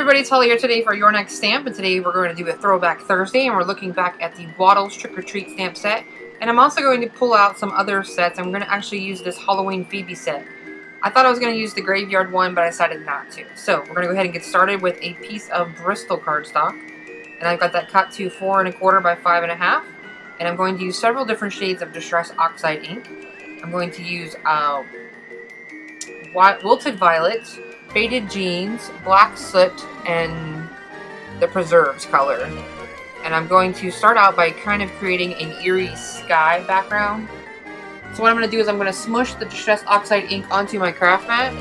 everybody, it's Holly here today for Your Next Stamp, and today we're going to do a Throwback Thursday, and we're looking back at the Waddles Trick or Treat stamp set. And I'm also going to pull out some other sets. I'm going to actually use this Halloween Phoebe set. I thought I was going to use the graveyard one, but I decided not to. So we're going to go ahead and get started with a piece of Bristol cardstock. And I've got that cut to 4 1/4 by 5 1/2. And I'm going to use several different shades of Distress Oxide ink. I'm going to use Wilted Violet, Faded Jeans, Black Soot, and the Preserves color. And I'm going to start out by kind of creating an eerie sky background. So what I'm going to do is I'm going to smush the Distress Oxide ink onto my craft mat.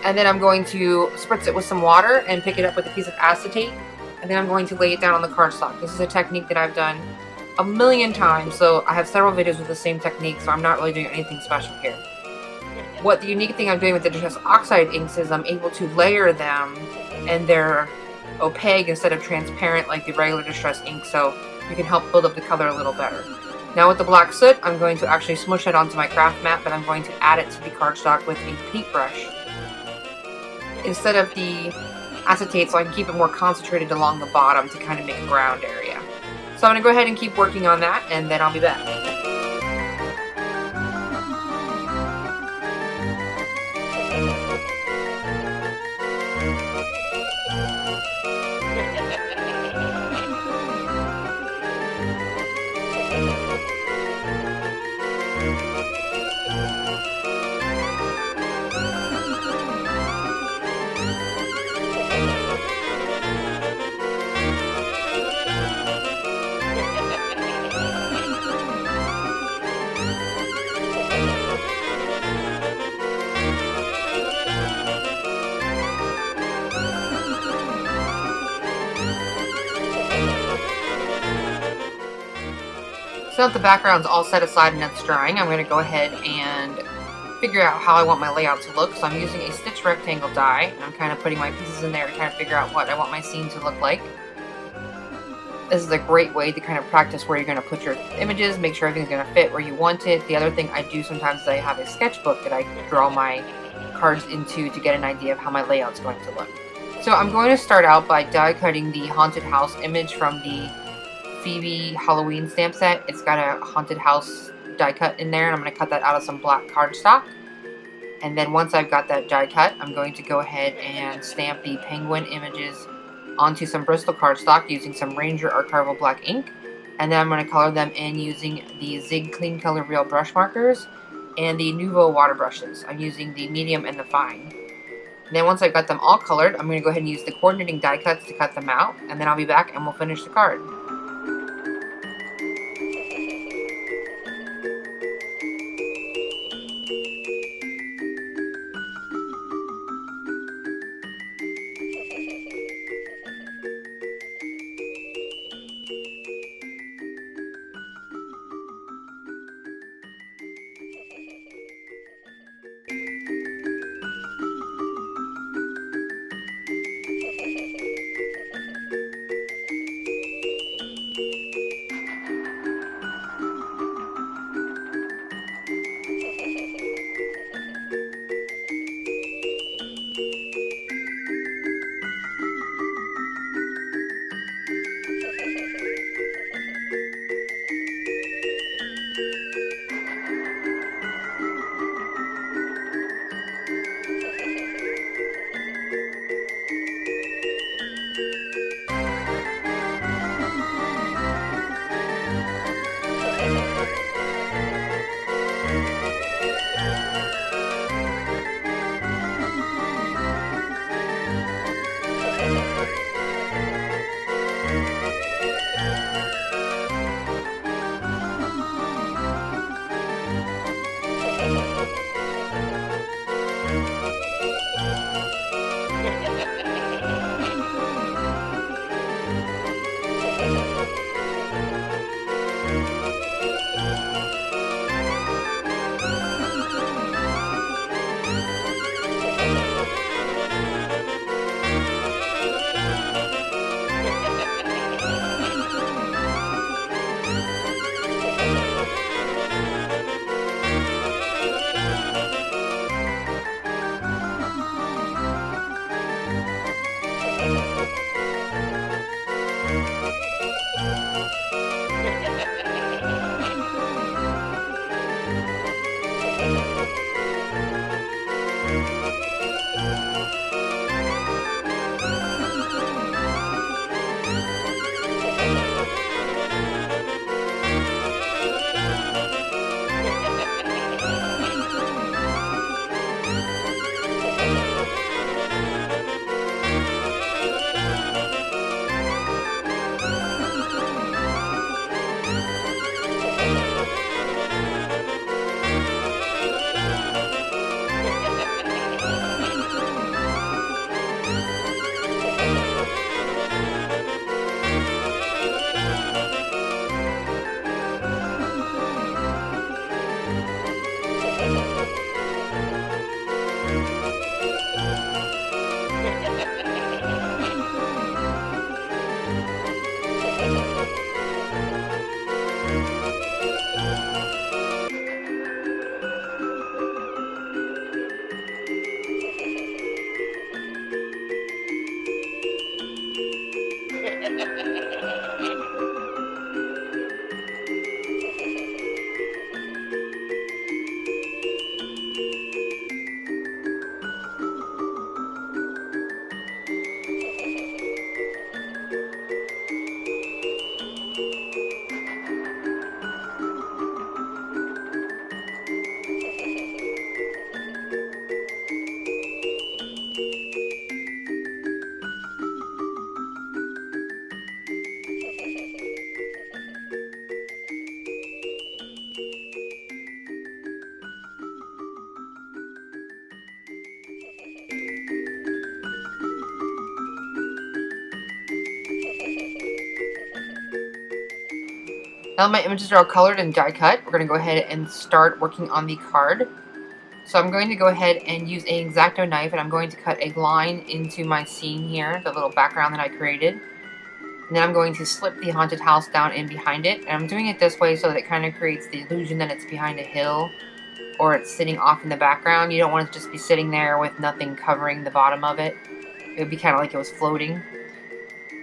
And then I'm going to spritz it with some water and pick it up with a piece of acetate. And then I'm going to lay it down on the cardstock. This is a technique that I've done a million times. So I have several videos with the same technique, so I'm not really doing anything special here. What the unique thing I'm doing with the Distress Oxide inks is I'm able to layer them, and they're opaque instead of transparent like the regular Distress ink, so you can help build up the color a little better. Now with the Black Soot, I'm going to actually smush it onto my craft mat, but I'm going to add it to the cardstock with a paintbrush instead of the acetate, so I can keep it more concentrated along the bottom to kind of make a ground area. So I'm going to go ahead and keep working on that, and then I'll be back. So now that the background's all set aside and it's drying, I'm going to go ahead and figure out how I want my layout to look. So I'm using a stitch rectangle die, and I'm kind of putting my pieces in there to kind of figure out what I want my scene to look like. This is a great way to kind of practice where you're going to put your images, make sure everything's going to fit where you want it. The other thing I do sometimes is I have a sketchbook that I draw my cards into to get an idea of how my layout's going to look. So I'm going to start out by die cutting the haunted house image from the Phoebe Halloween stamp set. It's got a haunted house die cut in there, and I'm going to cut that out of some black cardstock. And then once I've got that die cut, I'm going to go ahead and stamp the penguin images onto some Bristol cardstock using some Ranger Archival black ink. And then I'm going to color them in using the Zig Clean Color Real brush markers and the Nuvo water brushes. I'm using the medium and the fine. And then once I've got them all colored, I'm going to go ahead and use the coordinating die cuts to cut them out, and then I'll be back and we'll finish the card. Now that my images are all colored and die cut, we're going to go ahead and start working on the card. So I'm going to go ahead and use an X-Acto knife, and I'm going to cut a line into my scene here, the little background that I created. And then I'm going to slip the haunted house down in behind it. And I'm doing it this way so that it kind of creates the illusion that it's behind a hill or it's sitting off in the background. You don't want it to just be sitting there with nothing covering the bottom of it. It would be kind of like it was floating.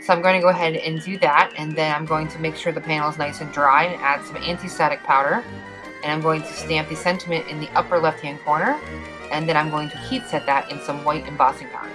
So I'm going to go ahead and do that, and then I'm going to make sure the panel is nice and dry and add some anti-static powder. And I'm going to stamp the sentiment in the upper left-hand corner, and then I'm going to heat set that in some white embossing powder.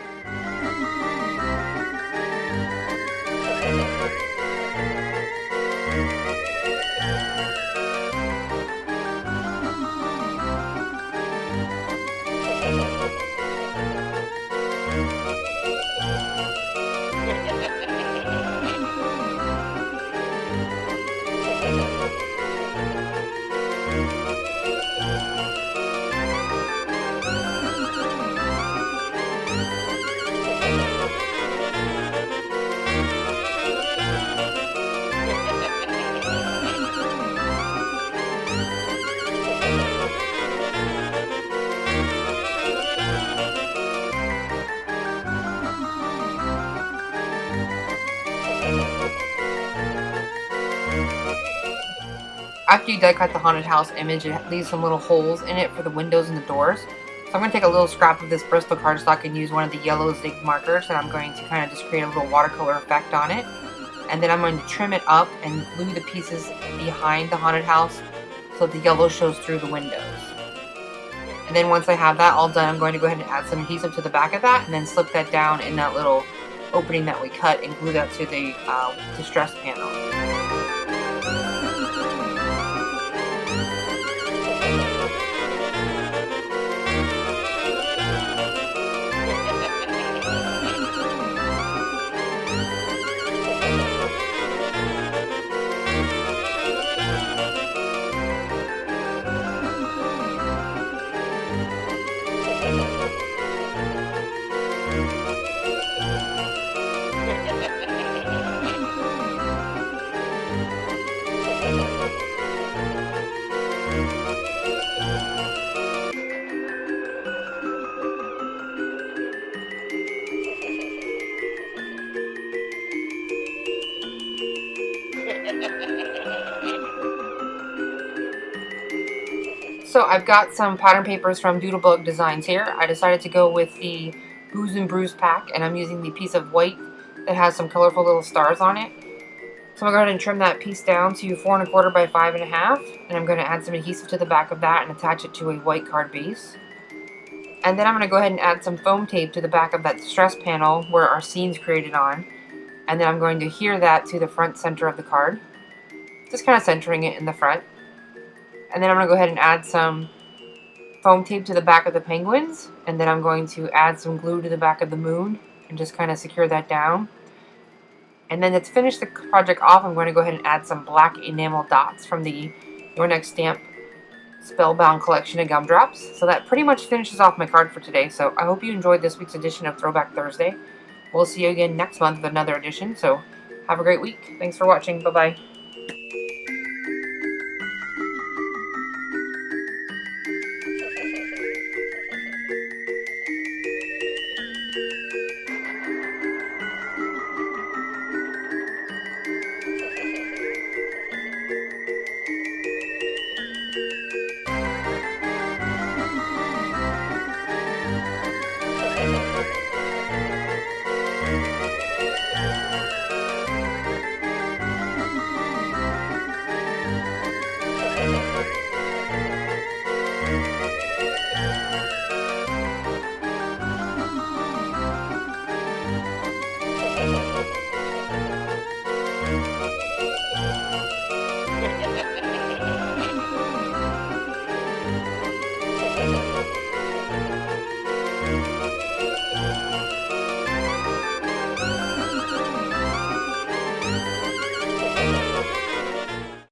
After you die cut the haunted house image, it leaves some little holes in it for the windows and the doors. So I'm going to take a little scrap of this Bristol cardstock and use one of the yellow zig markers, and I'm going to kind of just create a little watercolor effect on it. And then I'm going to trim it up and glue the pieces behind the haunted house so that the yellow shows through the windows. And then once I have that all done, I'm going to go ahead and add some adhesive to the back of that, and then slip that down in that little opening that we cut and glue that to the distress panel. So I've got some pattern papers from Doodlebug Designs here. I decided to go with the Booze and Brews pack, and I'm using the piece of white that has some colorful little stars on it. So I'm going to go ahead and trim that piece down to 4 1/4 by 5 1/2, and I'm going to add some adhesive to the back of that and attach it to a white card base. And then I'm going to go ahead and add some foam tape to the back of that distress panel where our scene's created on, and then I'm going to adhere that to the front center of the card, just kind of centering it in the front. And then I'm going to go ahead and add some foam tape to the back of the penguins, and then I'm going to add some glue to the back of the moon and just kind of secure that down. And then to finish the project off, I'm going to go ahead and add some black enamel dots from the Your Next Stamp Spellbound collection of gumdrops. So that pretty much finishes off my card for today. So I hope you enjoyed this week's edition of Throwback Thursday. We'll see you again next month with another edition, so have a great week. Thanks for watching. Bye-bye.